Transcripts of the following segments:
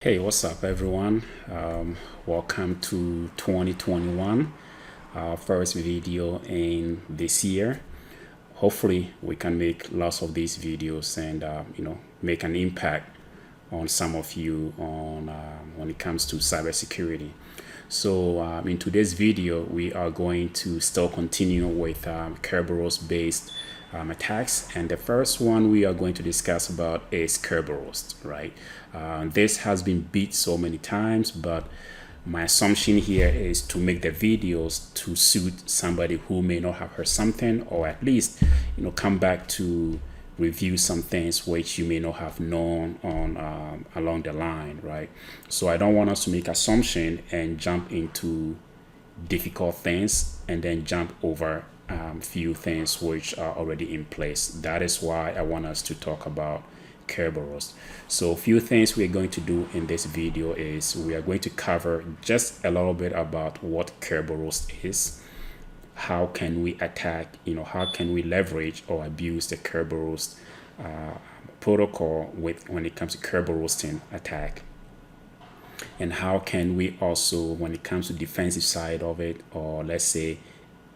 Hey, what's up, everyone? Welcome to 2021, our first video in this year. Hopefully, we can make lots of these videos and make an impact on some of you on when it comes to cybersecurity. So, in today's video, we are going to still continue with Kerberos based attacks, and the first one we are going to discuss about is Kerberoast, right? This has been beat so many times, but my assumption here is to make the videos to suit somebody who may not have heard something, or at least come back to review some things which you may not have known on along the line, right? So I don't want us to make assumption and jump into difficult things and then jump over few things which are already in place. That is why I want us to talk about Kerberos. So a few things we're going to do in this video is we are going to cover just a little bit about what Kerberos is, how can we attack, how can we leverage or abuse the Kerberos protocol when it comes to Kerberoasting attack, and how can we also, when it comes to defensive side of it, or let's say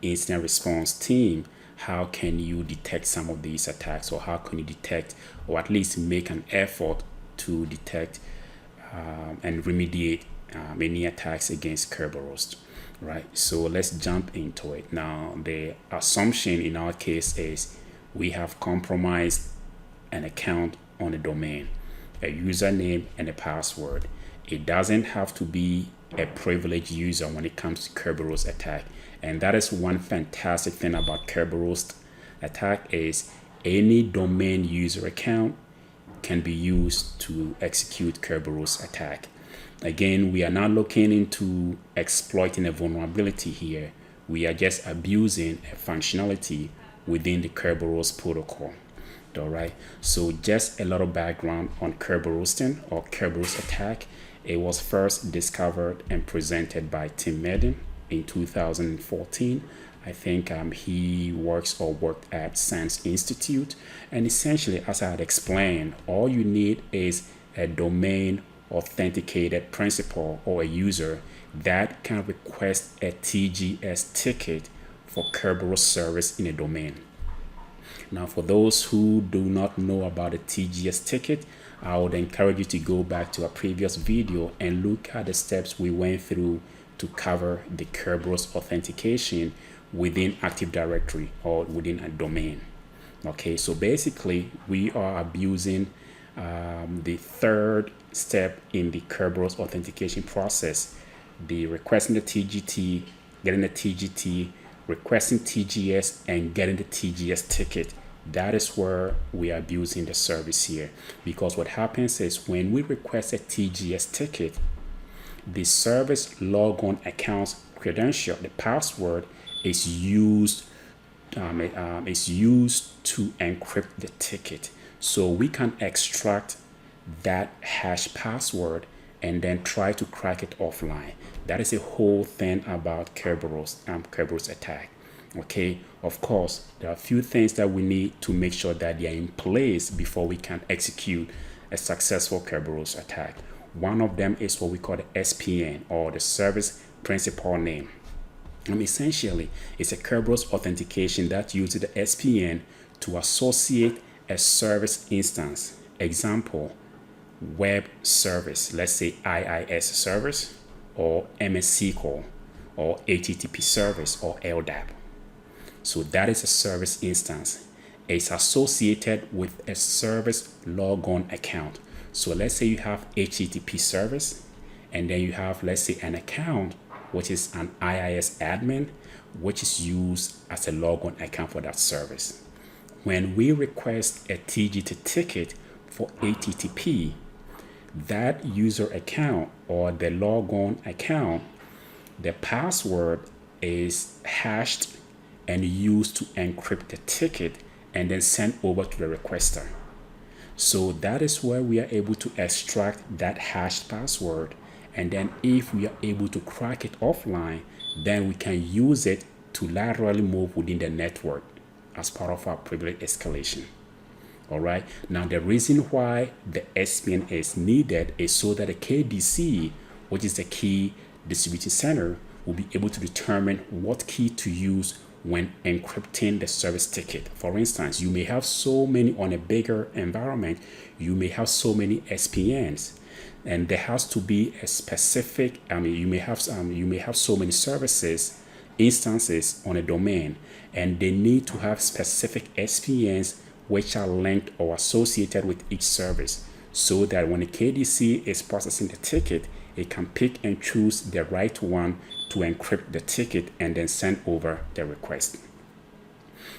incident response team, how can you detect some of these attacks, or how can you detect or at least make an effort to detect and remediate any attacks against Kerberos, right? So let's jump into it. Now, the assumption in our case is we have compromised an account on a domain, a username and a password. It doesn't have to be a privileged user when it comes to Kerberos attack. And that is one fantastic thing about Kerberos attack is any domain user account can be used to execute Kerberos attack. Again, we are not looking into exploiting a vulnerability here. We are just abusing a functionality within the Kerberos protocol. All right. So just a little background on Kerberoasting or Kerberos attack. It was first discovered and presented by Tim Medin in 2014. I think he worked at SANS Institute. And essentially, as I had explained, all you need is a domain authenticated principal or a user that can request a TGS ticket for Kerberos service in a domain. Now, for those who do not know about the TGS ticket, I would encourage you to go back to a previous video and look at the steps we went through to cover the Kerberos authentication within Active Directory or within a domain. Okay, so basically we are abusing the third step in the Kerberos authentication process, the requesting the TGT, getting the TGT, requesting TGS, and getting the TGS ticket. That is where we are abusing the service here, because what happens is when we request a TGS ticket, the service logon account's credential, the password, is used to encrypt the ticket. So we can extract that hash password and then try to crack it offline. That is a whole thing about Kerberos attack. Okay, of course, there are a few things that we need to make sure that they are in place before we can execute a successful Kerberos attack. One of them is what we call the SPN, or the service principal name. Essentially, it's a Kerberos authentication that uses the SPN to associate a service instance. Example, web service, let's say IIS service, or MS SQL, or HTTP service, or LDAP. So that is a service instance. It's associated with a service logon account. So let's say you have HTTP service, and then you have, let's say, an account which is an IIS admin, which is used as a logon account for that service. When we request a TGT ticket for HTTP, that user account or the logon account, the password is hashed and used to encrypt the ticket and then sent over to the requester. So that is where we are able to extract that hashed password, and then if we are able to crack it offline, then we can use it to laterally move within the network as part of our privilege escalation. All right. Now, the reason why the SPN is needed is so that the KDC, which is the key distribution center, will be able to determine what key to use when encrypting the service ticket. For instance, you may have so many on a bigger environment, you may have so many SPNs, and there has to be a specific, you may have so many services, instances on a domain, and they need to have specific SPNs which are linked or associated with each service, so that when the KDC is processing the ticket, it can pick and choose the right one to encrypt the ticket and then send over the request.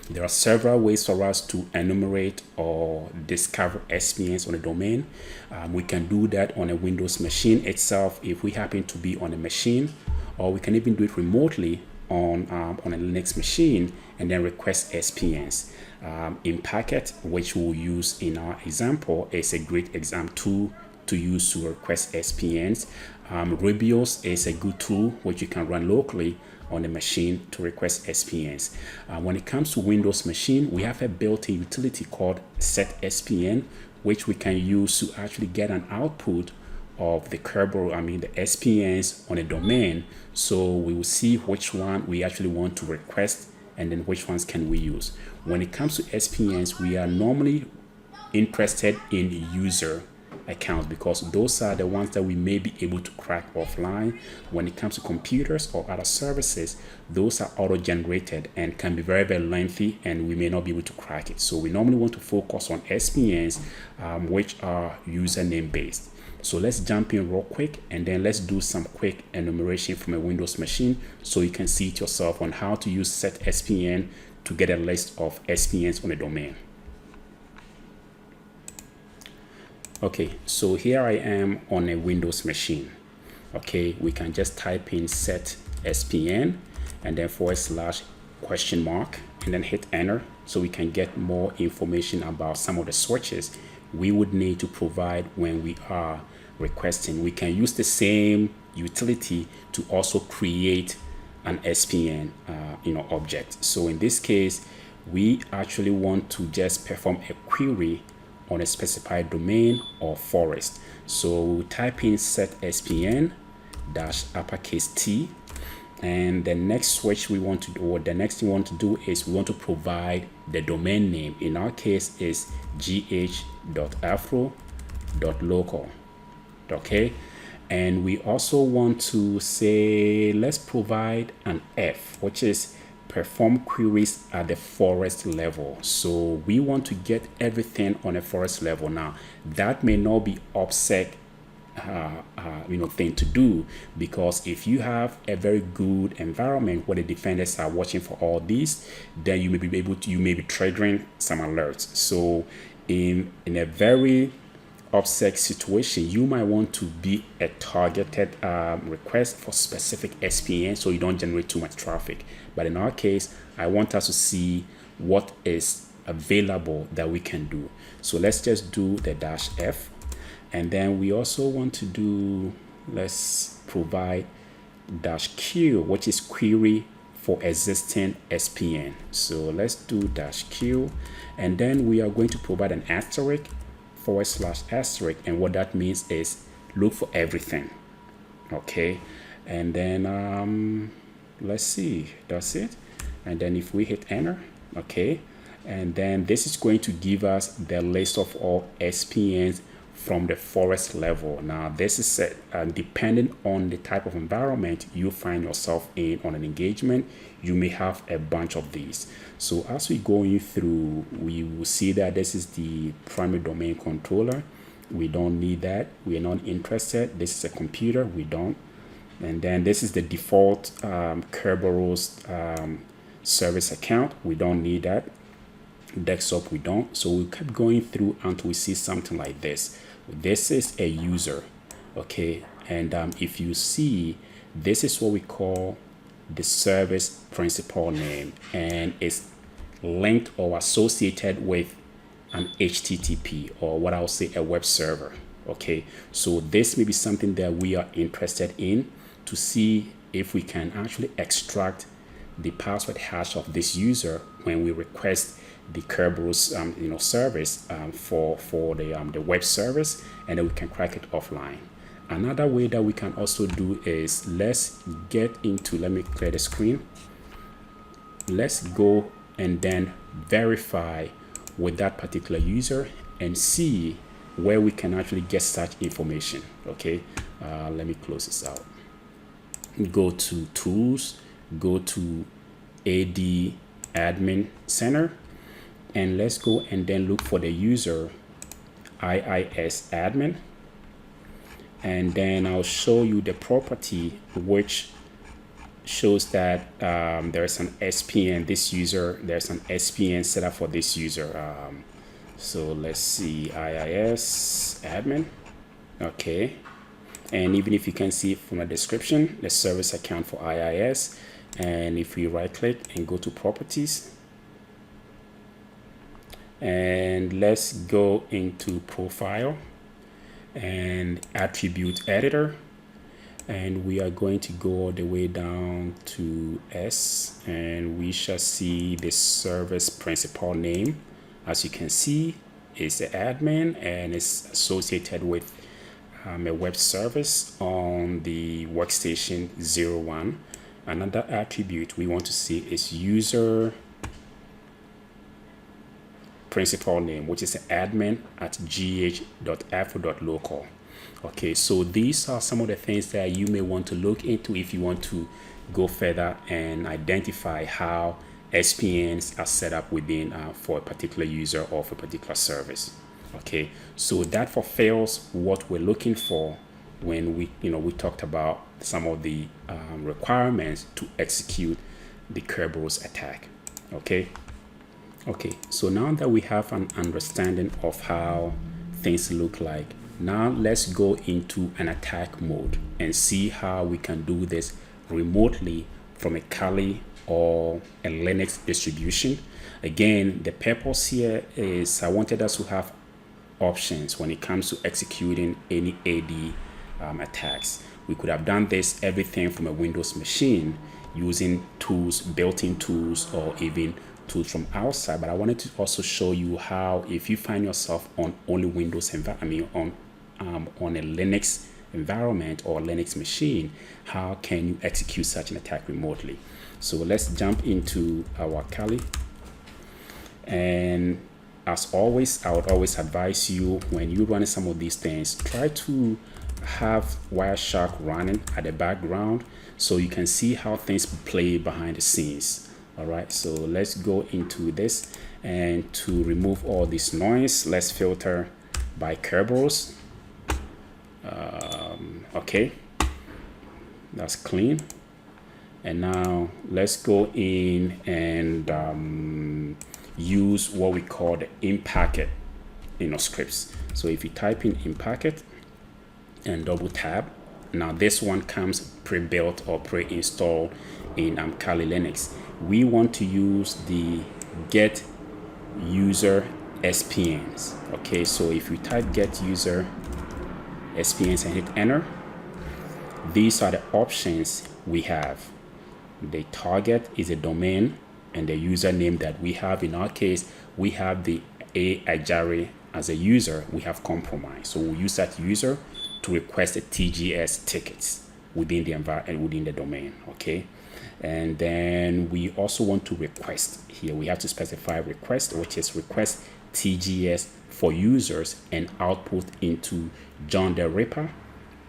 There are several ways for us to enumerate or discover SPNs on a domain. We can do that on a Windows machine itself if we happen to be on a machine, or we can even do it remotely on a Linux machine and then request SPNs. Impacket, which we'll use in our example, is a great tool to use to request SPNs. Rabios is a good tool which you can run locally on the machine to request SPNs. When it comes to Windows machine, we have a built-in utility called setSPN, which we can use to actually get an output of the Kerberos, the SPNs on a domain. So we will see which one we actually want to request and then which ones can we use. When it comes to SPNs, we are normally interested in user accounts because those are the ones that we may be able to crack offline. When it comes to computers or other services, those are auto-generated and can be very, very lengthy, and we may not be able to crack it. So we normally want to focus on SPNs, which are username based. So let's jump in real quick and then let's do some quick enumeration from a Windows machine so you can see it yourself on how to use setSPN to get a list of SPNs on a domain. Okay, so here I am on a Windows machine. Okay, we can just type in setSPN and then /? and then hit enter so we can get more information about some of the switches we would need to provide when we are requesting. We can use the same utility to also create an SPN object. So in this case, we actually want to just perform a query on a specified domain or forest. So we'll type in setSPN -T, and the next switch we want to do, or the next thing we want to do, is we want to provide the domain name. In our case is gh.afro.local. Okay, and we also want to say, let's provide an F, which is perform queries at the forest level. So we want to get everything on a forest level. Now that may not be OPSEC thing to do, because if you have a very good environment where the defenders are watching for all these, then you may be triggering some alerts. So in a very OPSEC situation, you might want to be a targeted request for specific SPN so you don't generate too much traffic. But in our case, I want us to see what is available that we can do. So let's just do the -F, and then we also want to do, let's provide -Q, which is query for existing SPN. So let's do -Q, and then we are going to provide an asterisk /*, and what that means is look for everything. Okay, and then let's see, that's it. And then if we hit enter, okay, and then this is going to give us the list of all SPNs from the forest level. Now this is depending on the type of environment you find yourself in on an engagement, you may have a bunch of these. So as we going through, we will see that this is the primary domain controller. We don't need that, we are not interested. This is a computer, we don't. And then this is the default Kerberos service account, we don't need that. Desktop, we don't. So we'll keep going through until we see something like this. This is a user, okay, and if you see, this is what we call the service principal name, and it's linked or associated with an HTTP, or what I'll say a web server. Okay, so this may be something that we are interested in to see if we can actually extract the password hash of this user when we request the Kerberos service for the web service, and then we can crack it offline. Another way that we can also do is, let's get into, let me clear the screen. Let's go and then verify with that particular user and see where we can actually get such information. Okay, let me close this out. Go to tools, go to AD admin center, and let's go and then look for the user IIS admin, and then I'll show you the property which shows that there's an SPN, this user, there's an SPN set up for this user. So let's see, IIS admin. Okay, and even if you can see from the description, the service account for IIS, and if we right click and go to properties, and let's go into profile and attribute editor, and we are going to go all the way down to S, and we shall see the service principal name. As you can see, it's the admin and it's associated with a web service on the workstation 01. Another attribute we want to see is user principal name, which is admin at gh.afro.local. Okay, so these are some of the things that you may want to look into if you want to go further and identify how SPNs are set up within for a particular user or for a particular service. Okay, so that fulfills what we're looking for when we talked about some of the requirements to execute the Kerberos attack. Okay, so now that we have an understanding of how things look like, now let's go into an attack mode and see how we can do this remotely from a Kali or a Linux distribution. Again, the purpose here is I wanted us to have options when it comes to executing any AD attacks. We could have done this everything from a Windows machine using tools, built-in tools, or even tools from outside. But I wanted to also show you how, if you find yourself on only Windows environment, on a Linux environment or Linux machine, how can you execute such an attack remotely? So let's jump into our Kali. And as always, I would always advise you, when you run some of these things, try to have Wireshark running at the background so you can see how things play behind the scenes. All right, so let's go into this, and to remove all this noise, let's filter by Kerberos. Okay, that's clean. And now let's go in and use what we call the impacket scripts. So if you type in impacket and double tab, now this one comes pre-built or pre-installed in Kali Linux. We want to use the get user SPNs. Okay, so if we type get user SPNs and hit enter, these are the options we have. The target is a domain and the username that we have. In our case, we have the Ajari as a user. We have compromised, so we'll use that user to request the TGS tickets within the environment, within the domain. Okay, and then we also want to request. Here we have to specify request, which is request TGS for users and output into John the Ripper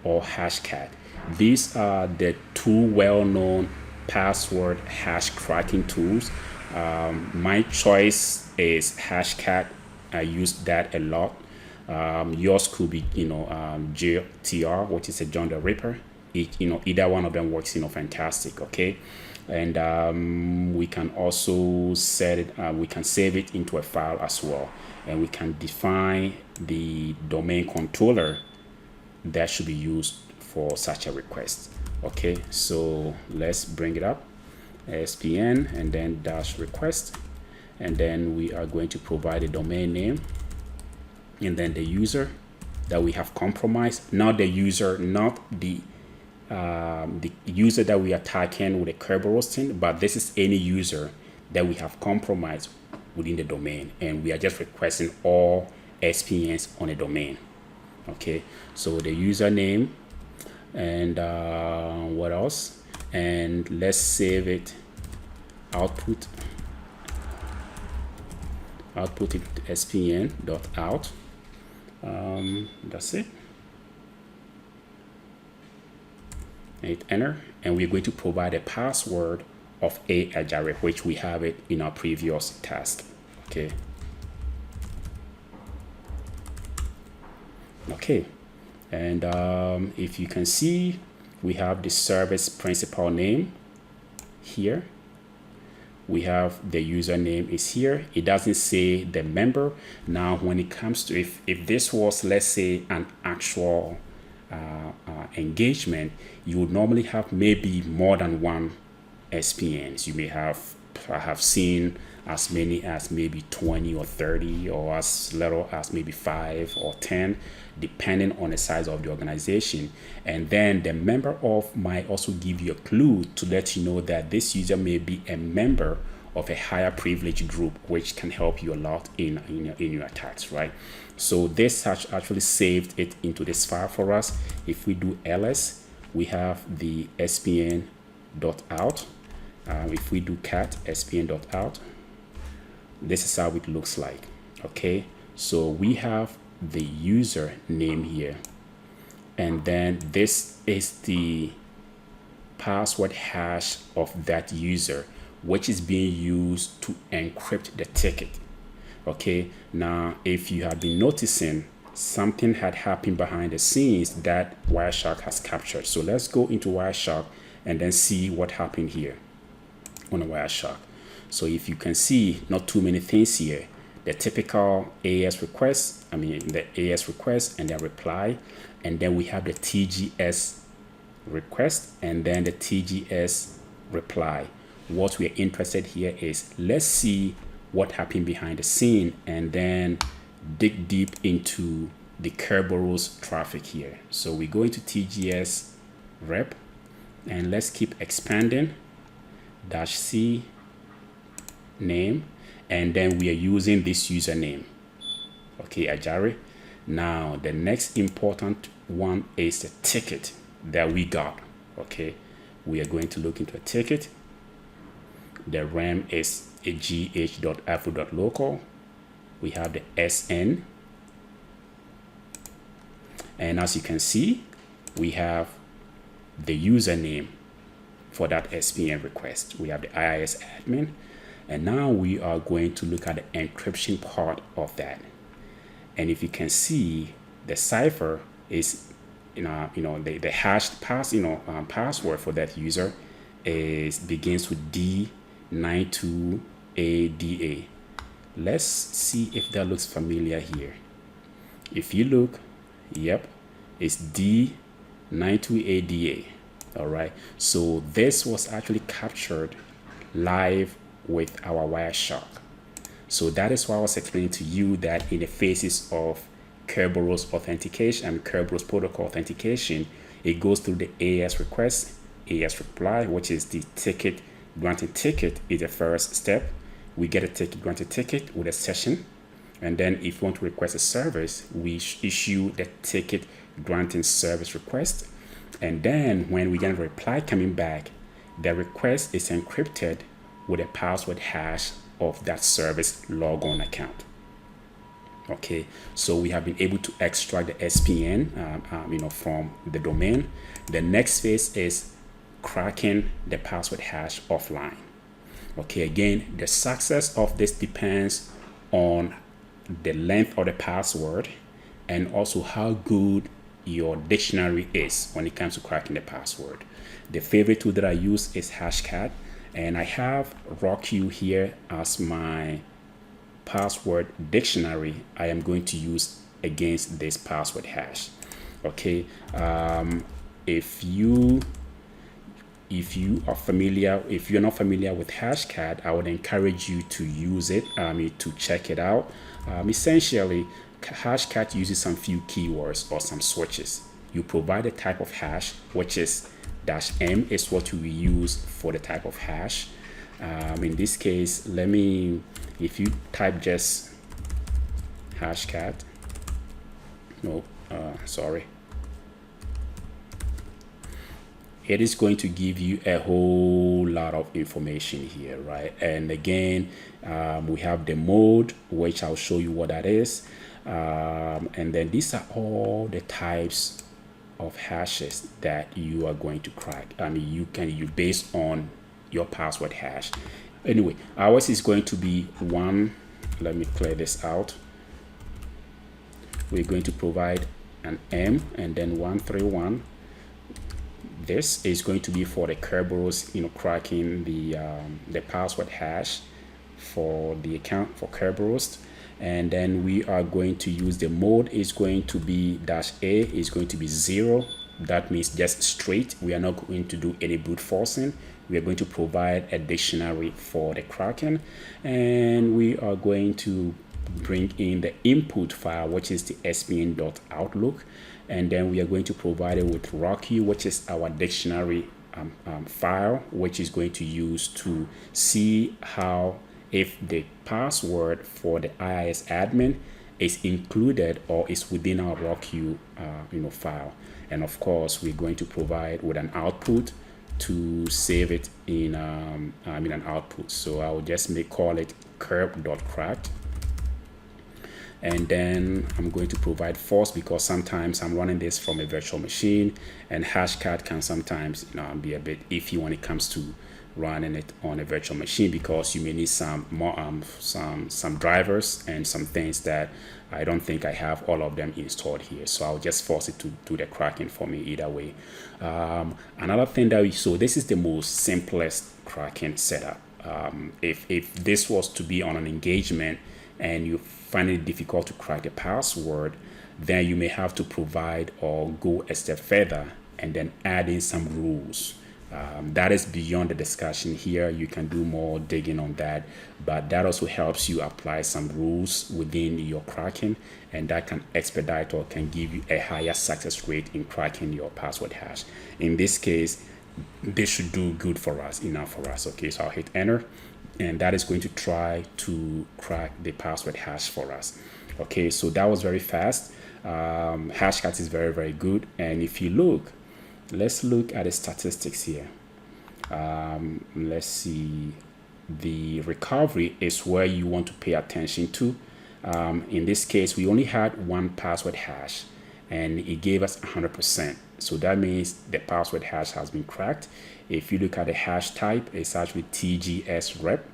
or Hashcat. These are the two well-known password hash cracking tools. My choice is Hashcat. I use that a lot. Yours could be GTR, which is a John the Ripper. Either one of them works fantastic. Okay, and we can also set it, we can save it into a file as well, and we can define the domain controller that should be used for such a request. Okay, so let's bring it up, SPN and then dash request, and then we are going to provide a domain name and then the user that we have compromised. Not the user, not the user that we are attacking with a Kerberoast thing, but this is any user that we have compromised within the domain, and we are just requesting all SPNs on a domain. Okay, so the username and what else, and let's save it, output it spn.out. That's it. Hit enter, and we're going to provide a password of Ajare, which we have it in our previous task. Okay. Okay, and if you can see, we have the service principal name here. We have the username is here. It doesn't say the member. Now, when it comes to if this was, let's say, an actual engagement, you would normally have maybe more than one SPNs. You may have seen as many as maybe 20 or 30, or as little as maybe 5 or 10, depending on the size of the organization. And then the member of might also give you a clue to let you know that this user may be a member of a higher privilege group, which can help you a lot in your attacks, right? So this actually saved it into this file for us. If we do ls, we have the spn.out. If we do cat spn.out, this is how it looks like. Okay, so we have the user name here, and then this is the password hash of that user, which is being used to encrypt the ticket. Okay, now if you have been noticing, something had happened behind the scenes that Wireshark has captured. So let's go into Wireshark and then see what happened here on the Wireshark. So if you can see, not too many things here. The typical AS request, the AS request and then reply, and then we have the TGS request and then the TGS reply. What we're interested here is, let's see what happened behind the scene and then dig deep into the Kerberos traffic here. So we go into TGS rep and let's keep expanding, -c name, and then we are using this username, okay, Ajare. Now the next important one is the ticket that we got. Okay, we are going to look into a ticket. The RAM is a gh.afro.local. We have the SN, and as you can see, we have the username for that SPN request. We have the IIS admin. And now we are going to look at the encryption part of that. And if you can see, the cipher is, the hashed password for that user begins with D92ADA. Let's see if that looks familiar here. If you look, yep, it's D92ADA. All right. So this was actually captured live with our Wireshark. So that is why I was explaining to you that in the phases of Kerberos authentication and Kerberos protocol authentication, it goes through the AS request, AS reply, which is the ticket granting ticket is the first step. We get a ticket granted ticket with a session, and then if we want to request a service, we issue the ticket granting service request, and then when we get a reply coming back, the request is encrypted with a password hash of that service logon account. Okay, so we have been able to extract the SPN from the domain. The next phase is cracking the password hash offline. Okay, again, the success of this depends on the length of the password and also how good your dictionary is when it comes to cracking the password. The favorite tool that I use is Hashcat, and I have RockU here as my password dictionary I am going to use against this password hash. Okay, if you're not familiar with Hashcat, I would encourage you to use it, to check it out. Essentially, Hashcat uses some few keywords or some switches. You provide a type of hash, which is -m is what you use for the type of hash. In this case, if you type just Hashcat, sorry, it is going to give you a whole lot of information here, right? And again, we have the mode, which I'll show you what that is. And then these are all the types of hashes that you are going to crack. I mean, you based on your password hash. Anyway, ours is going to be one. Let me clear this out. We're going to provide an M and then 131. This is going to be for the Kerberos, cracking the password hash for the account for Kerberoast. And then we are going to use the mode is going to be -A is going to be 0. That means just straight. We are not going to do any brute forcing. We are going to provide a dictionary for the cracking, and we are going to bring in the input file, which is the spn.outlook, and then we are going to provide it with Rocky, which is our dictionary file, which is going to use to see how if the password for the IIS admin is included or is within our Rocky file. And of course, we're going to provide with an output to save it in an output. So I will just call it curb.cracked. And then I'm going to provide false because sometimes I'm running this from a virtual machine, and Hashcat can sometimes be a bit iffy when it comes to running it on a virtual machine, because you may need some more some drivers and some things that I don't think I have all of them installed here. So I'll just force it to do the cracking for me either way. Another thing so this is the most simplest cracking setup. If this was to be on an engagement and you find it difficult to crack the password, then you may have to provide or go a step further and then add in some rules. That is beyond the discussion here. You can do more digging on that, but that also helps you apply some rules within your cracking, and that can expedite or can give you a higher success rate in cracking your password hash. In this case, this should do good for us, enough for us. Okay, so I'll hit enter, and that is going to try to crack the password hash for us. Okay, so that was very fast. Hashcat is very, very good. And if you look, let's look at the statistics here. Let's see, the recovery is where you want to pay attention to. In this case, we only had one password hash and it gave us 100%. So that means the password hash has been cracked. If you look at the hash type, it's actually TGS rep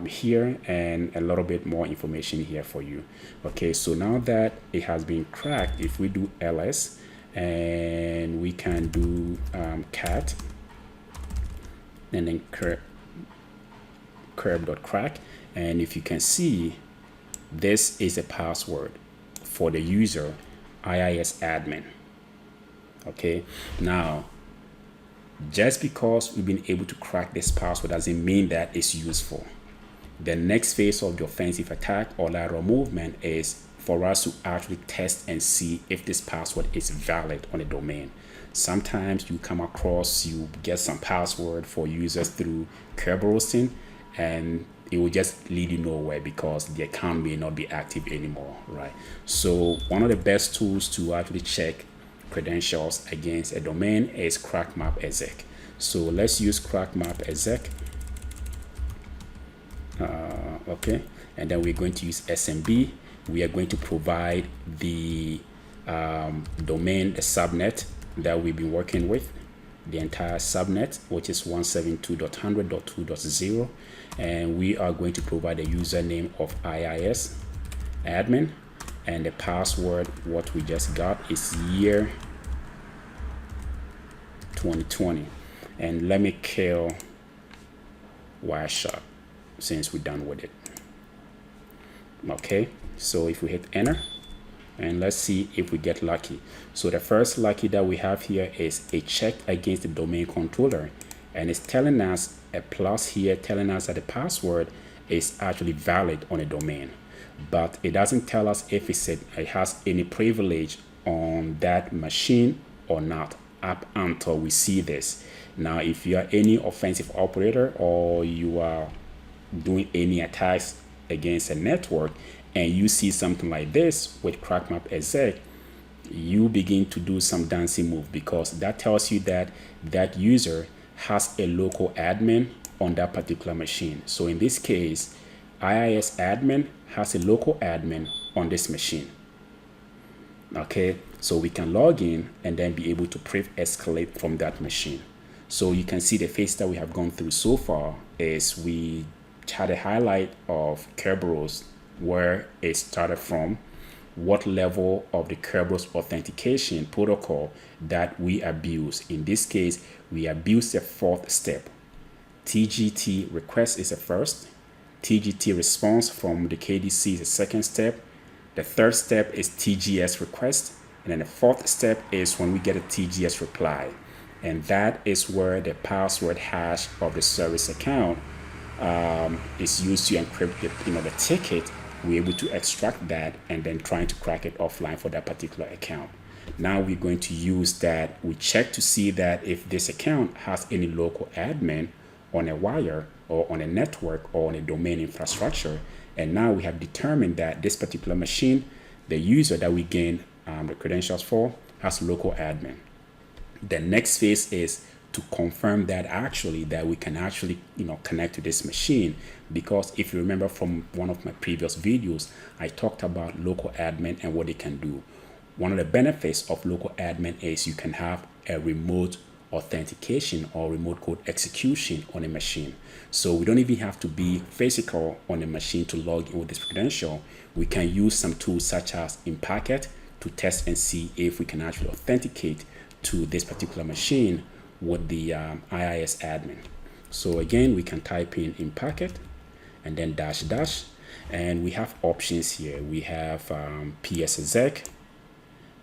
here, and a little bit more information here for you. Okay, so now that it has been cracked, if we do ls, and we can do cat and then curb.crack, and if you can see, this is a password for the user IIS admin. Okay, now just because we've been able to crack this password doesn't mean that it's useful. The next phase of the offensive attack or lateral movement is for us to actually test and see if this password is valid on a domain. Sometimes you come across, you get some password for users through Kerberoasting, and it will just lead you nowhere because the account may not be active anymore, right? So one of the best tools to actually check credentials against a domain is CrackMapExec. So let's use CrackMapExec. Okay, and then we're going to use SMB. We are going to provide the domain, the subnet that we've been working with, the entire subnet, which is 172.100.2.0, and we are going to provide a username of IIS admin, and the password, what we just got, is year 2020. And let me kill Wireshark since we're done with it. Okay, so if we hit enter, and let's see if we get lucky. So the first lucky that we have here is a check against the domain controller, and it's telling us a plus here, telling us that the password is actually valid on a domain, but it doesn't tell us if it has any privilege on that machine or not. up until we see this. Now, if you are any offensive operator or you are doing any attacks against a network and you see something like this with CrackMapExec, you begin to do some dancing move, because that tells you that that user has a local admin on that particular machine. So in this case, IIS admin has a local admin on this machine. Okay, so we can log in and then be able to escalate from that machine. So you can see the phase that we have gone through so far is we had a highlight of Kerberos, where it started from, what level of the Kerberos authentication protocol that we abuse. In this case, we abuse the fourth step. TGT request is the first. TGT response from the KDC is the second step. The third step is TGS request. And then the fourth step is when we get a TGS reply. And that is where the password hash of the service account is used to encrypt the ticket. We're able to extract that and then trying to crack it offline for that particular account. Now we're going to use that. We check to see that if this account has any local admin on a wire or on a network or on a domain infrastructure. And now we have determined that this particular machine, the user that we gain the credentials for, has local admin. The next phase is to confirm that we can actually connect to this machine, because if you remember from one of my previous videos, I talked about local admin and what they can do. One of the benefits of local admin is you can have a remote authentication or remote code execution on a machine. So we don't even have to be physical on a machine to log in with this credential. We can use some tools such as impacket to test and see if we can actually authenticate to this particular machine with the IIS admin. So again, we can type in impacket and then -- and we have options here. We have PSExec,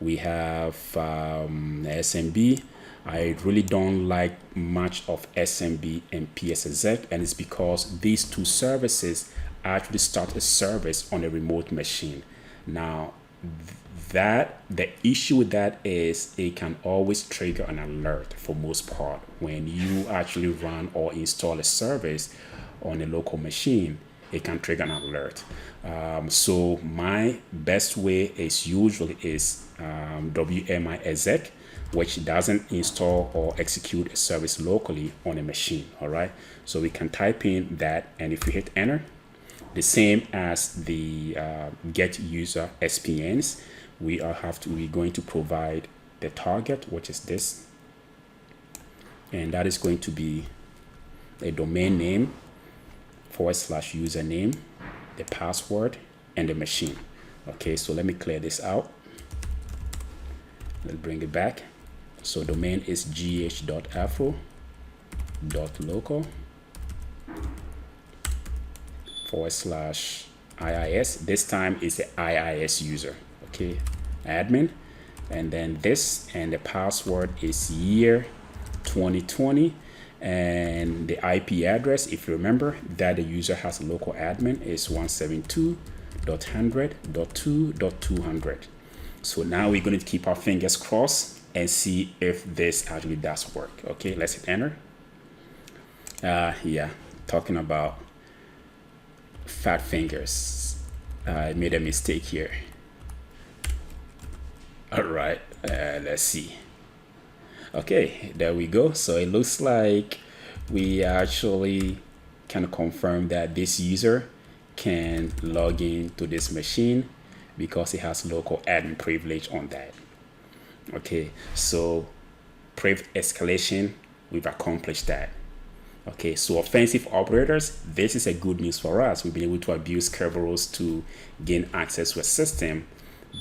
we have SMB. I really don't like much of SMB and PSExec, and it's because these two services actually start a service on a remote machine. Now, the issue with that is it can always trigger an alert for most part when you actually run or install a service on a local machine. It can trigger an alert. So my best way is usually WMIExec, which doesn't install or execute a service locally on a machine. All right, so we can type in that, and if you hit enter, the same as the get user SPNs, we're going to provide the target, which is this, and that is going to be a domain name / username, the password, and the machine. Okay, so let me clear this out. Let's bring it back. So domain is gh.afro.local / IIS. This time is the IIS user. Okay, admin, and then this, and the password is year 2020, and the IP address, if you remember that the user has a local admin, is 172.100.2.200. So now we're going to keep our fingers crossed and see if this actually does work. Okay, let's hit enter. Yeah, talking about fat fingers, I made a mistake here. All right, let's see. Okay, there we go. So it looks like we actually can confirm that this user can log in to this machine because it has local admin privilege on that. Okay, so priv escalation, we've accomplished that. Okay, so offensive operators, this is a good news for us. We've been able to abuse Kerberos to gain access to a system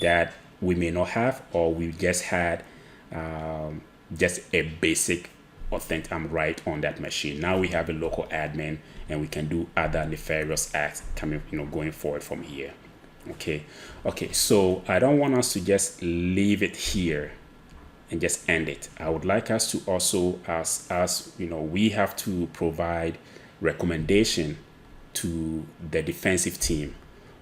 that we may not have, or we just had just a basic authentic right on that machine. Now we have a local admin, and we can do other nefarious acts coming, going forward from here. Okay, so I don't want us to just leave it here and just end it. I would like us to also, as we have to provide recommendation to the defensive team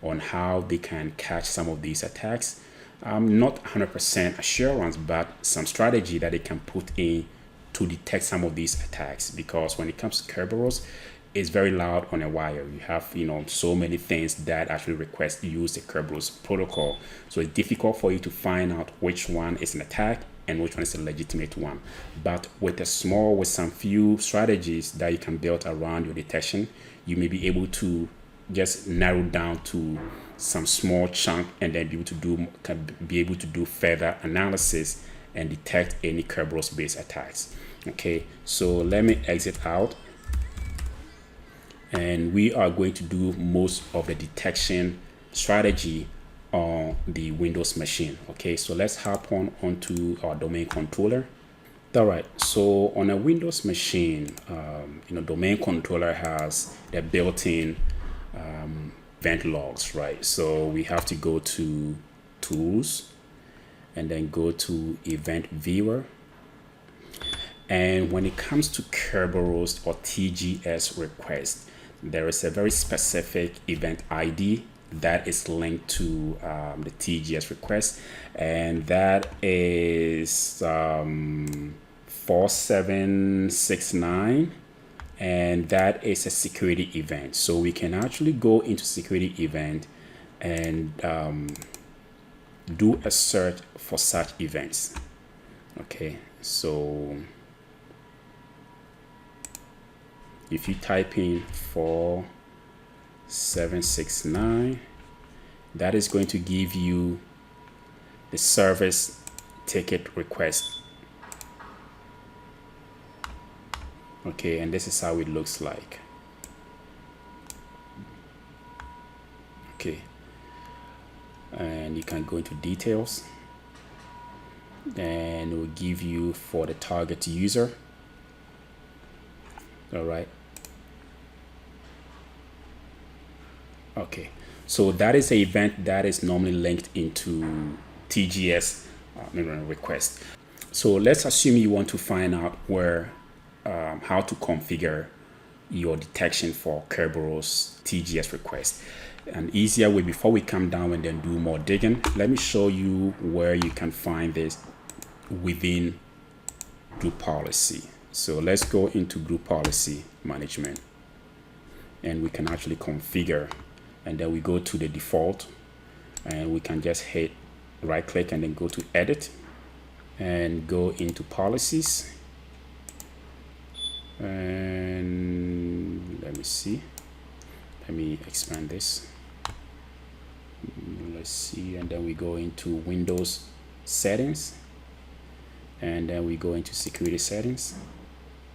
on how they can catch some of these attacks. Not 100% assurance, but some strategy that they can put in to detect some of these attacks. Because when it comes to Kerberos, it's very loud on a wire. You have, so many things that actually request use the Kerberos protocol. So it's difficult for you to find out which one is an attack and which one is a legitimate one. But with some few strategies that you can build around your detection, you may be able to just narrow down to some small chunk and then be able to do further analysis and detect any Kerberos based attacks. Okay, so let me exit out, and we are going to do most of the detection strategy on the Windows machine. Okay, so let's hop onto our domain controller. All right, so on a Windows machine, domain controller has the built-in event logs, right? So we have to go to tools and then go to event viewer. And when it comes to Kerberos or TGS request, there is a very specific event ID that is linked to the TGS request, and that is 4769, and that is a security event. So we can actually go into security event and do a search for such events. Okay, so if you type in 4769, that is going to give you the service ticket request. Okay, and this is how it looks like. Okay, and you can go into details, and it will give you for the target user. All right. Okay, so that is an event that is normally linked into TGS request. So let's assume you want to find out how to configure your detection for Kerberos TGS request. An easier way, before we come down and then do more digging, let me show you where you can find this within group policy. So let's go into group policy management, and we can actually configure, and then we go to the default, and we can just hit right click and then go to edit and go into policies. And let me see, let me expand this. Let's see, and then we go into Windows settings, and then we go into security settings,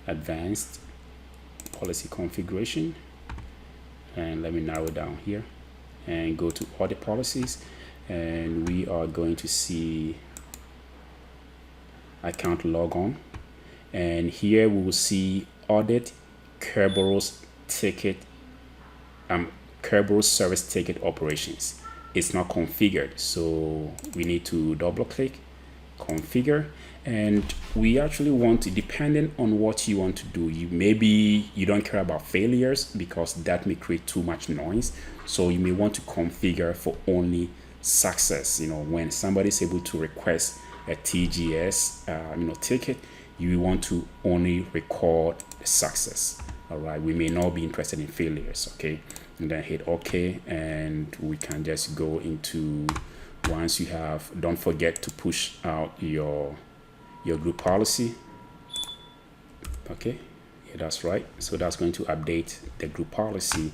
advanced policy configuration, and let me narrow down here and go to audit policies, and we are going to see account logon, and here we will see audit Kerberos ticket, Kerberos service ticket operations. It's not configured, so we need to double click configure, and we actually want to, depending on what you want to do, maybe you don't care about failures because that may create too much noise, so you may want to configure for only success. When somebody is able to request a TGS ticket, you want to only record the success. All right, we may not be interested in failures. Okay, and then hit OK, and we can just go into, once you have, don't forget to push out your group policy. Okay, yeah, that's right. So that's going to update the group policy.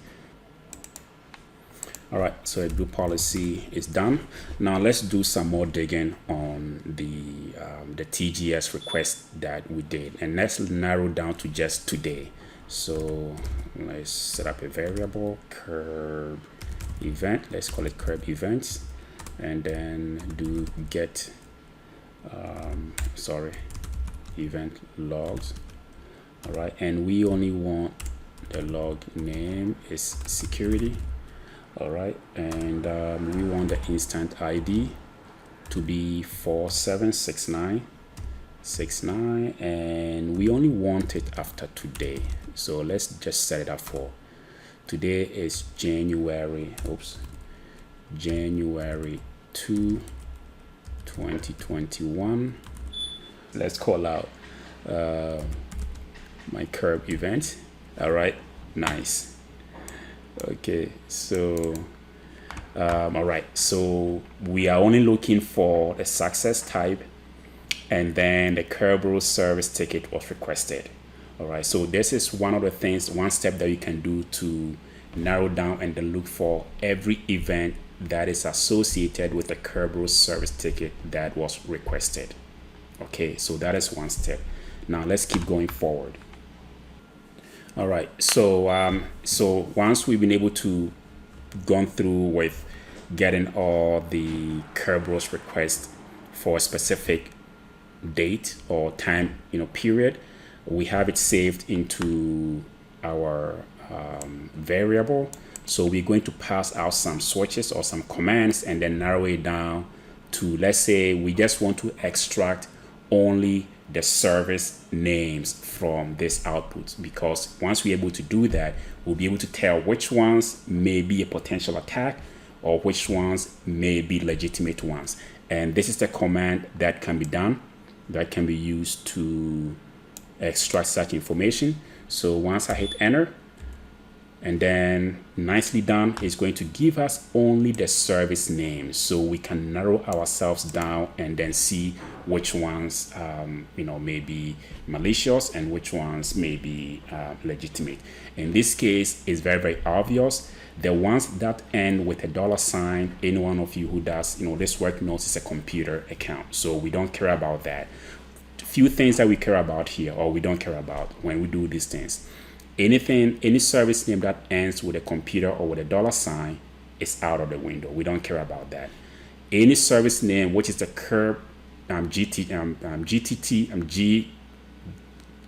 All right, so the group policy is done. Now let's do some more digging on the TGS request that we did, and let's narrow down to just today. So let's set up a variable curb event. Let's call it curb events, and then do get event logs. All right, and we only want the log name is security. All right, and we want the instant ID to be 476969, and we only want it after today. So let's just set it up for today is January 2 2021. Let's call out my curb event. All right, nice. Okay, so all right, so we are only looking for the success type, and then the Kerberos service ticket was requested. All right, so this is one of the things, one step that you can do to narrow down and then look for every event that is associated with the Kerberos service ticket that was requested. Okay, so that is one step. Now let's keep going forward. All right, so so once we've been able to gone through with getting all the Kerberos requests for a specific date or time, period, we have it saved into our variable. So we're going to pass out some switches or some commands and then narrow it down to, let's say we just want to extract only the service names from this output, because once we're able to do that, we'll be able to tell which ones may be a potential attack or which ones may be legitimate ones. And this is the command that can be done, that can be used to extract such information. So once I hit enter, and then nicely done, is going to give us only the service names, so we can narrow ourselves down and then see which ones may be malicious and which ones may be legitimate. In this case, it's very, very obvious. The ones that end with a $sign, any one of you who does this work knows it's a computer account, so we don't care about that. Few things that we care about here, or we don't care about when we do these things. Any service name that ends with a computer or with a $sign is out of the window. We don't care about that. Any service name which is the curb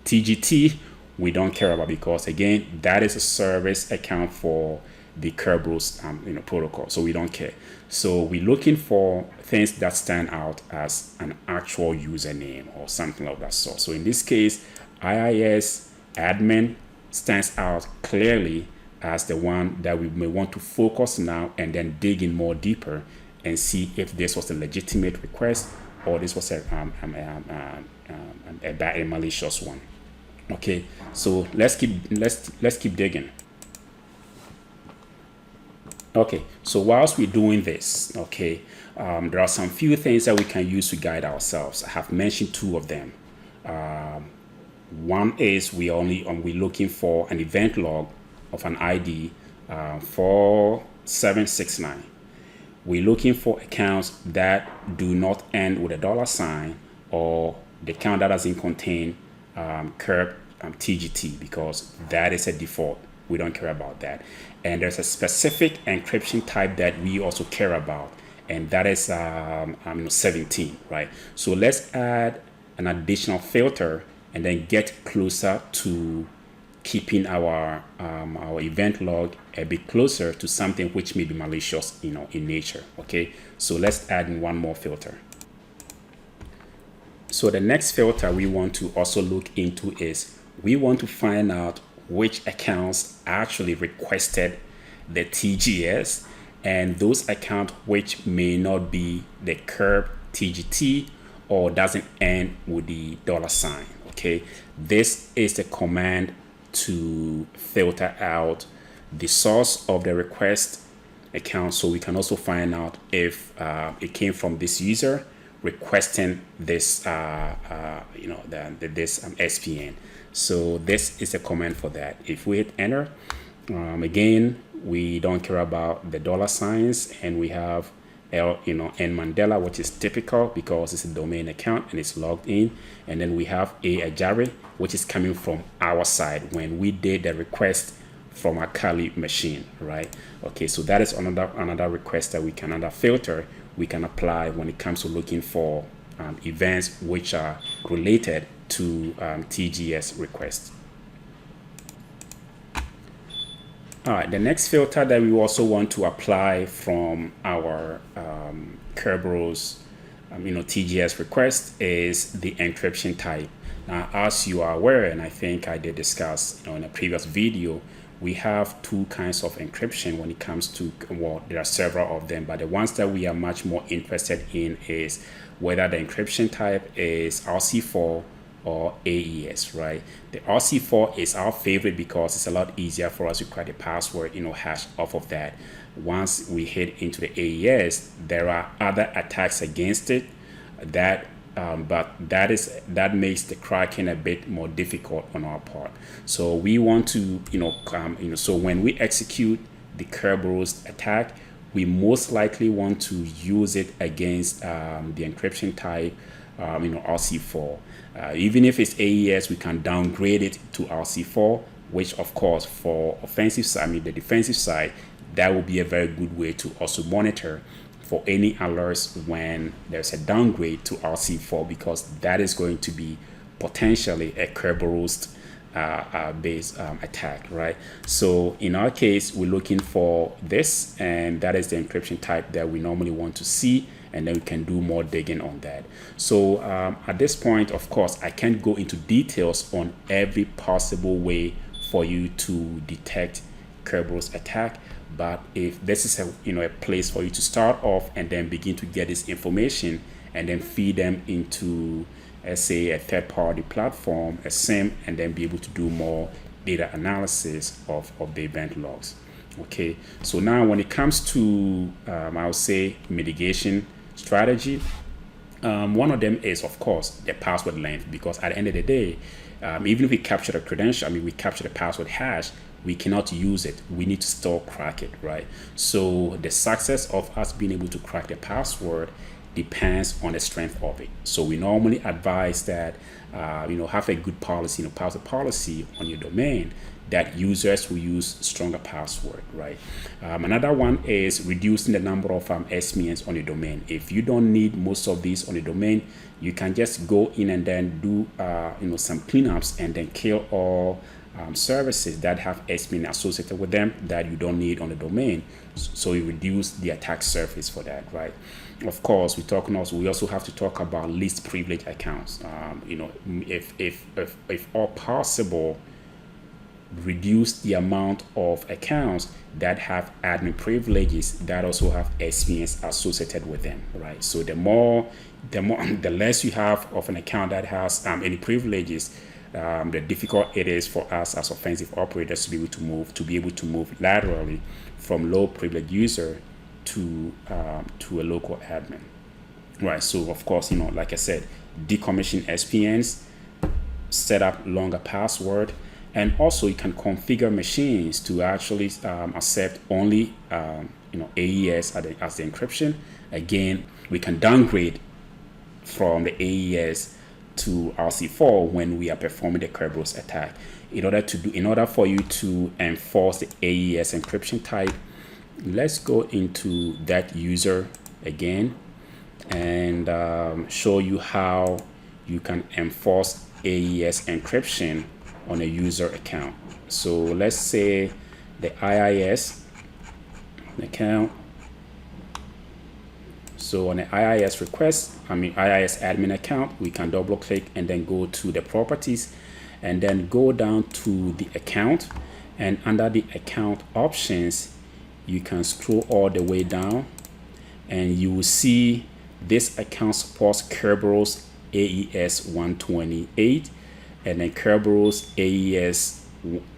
TGT, we don't care about, because again, that is a service account for the Kerberos protocol, so we don't care. So we're looking for things that stand out as an actual username or something of that sort. So in this case, IIS admin stands out clearly as the one that we may want to focus now and then dig in more deeper and see if this was a legitimate request or this was a malicious one. Okay, so let's keep digging. Okay, so whilst we're doing this, okay, there are some few things that we can use to guide ourselves. I have mentioned two of them. One is we're looking for an event log of an ID 4769. We're looking for accounts that do not end with a $sign or the account that doesn't contain curb TGT, because that is a default. We don't care about that. And there's a specific encryption type that we also care about, and that is 17, right? So let's add an additional filter and then get closer to keeping our event log a bit closer to something which may be malicious, in nature. Okay, so let's add in one more filter. So the next filter we want to also look into is we want to find out which accounts actually requested the TGS, and those accounts which may not be the curb TGT or doesn't end with the $sign. Okay, this is the command to filter out the source of the request account, so we can also find out if it came from this user requesting this this SPN. So this is a command for that. If we hit enter, again, we don't care about the $signs, and we have N Mandela, which is typical because it's a domain account and it's logged in. And then we have A Ajari, which is coming from our side when we did the request from a Kali machine, right? Okay, so that is another request that another filter we can apply when it comes to looking for events which are related to TGS requests. All right, the next filter that we also want to apply from our Kerberos TGS request is the encryption type. Now, as you are aware, and I think I did discuss in a previous video, we have two kinds of encryption when it comes to, well, there are several of them, but the ones that we are much more interested in is whether the encryption type is RC4 or AES, right? The RC4 is our favorite because it's a lot easier for us to crack the password, hash off of that. Once we head into the AES, there are other attacks against it that but that makes the cracking a bit more difficult on our part. So we want to, so when we execute the Kerberos attack, we most likely want to use it against the encryption type, RC4. Even if it's AES, we can downgrade it to RC4, which of course for offensive side, the defensive side, that will be a very good way to also monitor for any alerts when there's a downgrade to RC4, because that is going to be potentially a Kerberoast based attack, right? So in our case, we're looking for this, and that is the encryption type that we normally want to see, and then we can do more digging on that. So at this point, of course, I can't go into details on every possible way for you to detect Kerberos attack. But if this is a place for you to start off and then begin to get this information and then feed them into, let's say, a third-party platform, a SIM, and then be able to do more data analysis of the event logs. Okay, so now when it comes to, I would say, mitigation strategy, one of them is, of course, the password length, because at the end of the day, even if we capture the credential, we capture the password hash, we cannot use it. We need to still crack it, right? So the success of us being able to crack the password depends on the strength of it. So we normally advise that, have a good policy, password policy on your domain that users will use stronger password, right? Another one is reducing the number of SPNs on your domain. If you don't need most of these on your domain, you can just go in and then do, some cleanups and then kill all services that have SPN associated with them that you don't need on the domain, so you reduce the attack surface for that, right? Of course, we also have to talk about least privilege accounts. If all possible, reduce the amount of accounts that have admin privileges that also have SPNs associated with them, right? So the less you have of an account that has any privileges, the difficult it is for us as offensive operators to be able to move laterally from low privilege user to a local admin, right? So of course, like I said, decommission SPNs, set up longer password, and also you can configure machines to actually accept only AES as the encryption. Again, we can downgrade from the AES to RC4 when we are performing the Kerberos attack. In order for you to enforce the AES encryption type, let's go into that user again and show you how you can enforce AES encryption on a user account. So let's say the IIS account. So on the IIS request, IIS admin account, we can double click and then go to the properties and then go down to the account, and under the account options, you can scroll all the way down and you will see this account supports Kerberos AES 128 and then Kerberos AES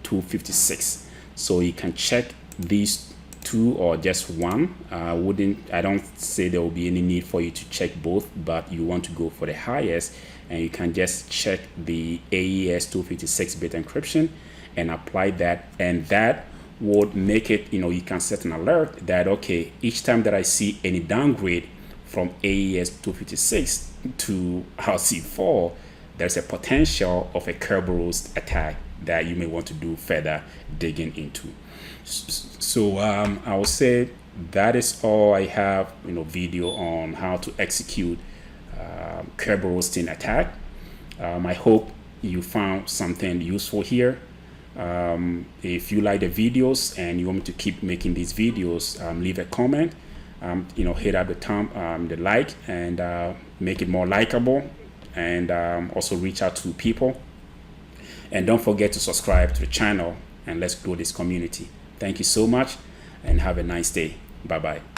256. So you can check these two or just one. I don't say there will be any need for you to check both, but you want to go for the highest, and you can just check the AES 256-bit encryption and apply that, and that would make it, you can set an alert that, okay, each time that I see any downgrade from AES 256 to RC4, there's a potential of a Kerberos attack that you may want to do further digging into. So I would say that is all I have, video on how to execute Kerberoasting attack. I hope you found something useful here. If you like the videos and you want me to keep making these videos, leave a comment, hit up the like, and make it more likable, and also reach out to people. And don't forget to subscribe to the channel and let's grow this community. Thank you so much and have a nice day. Bye-bye.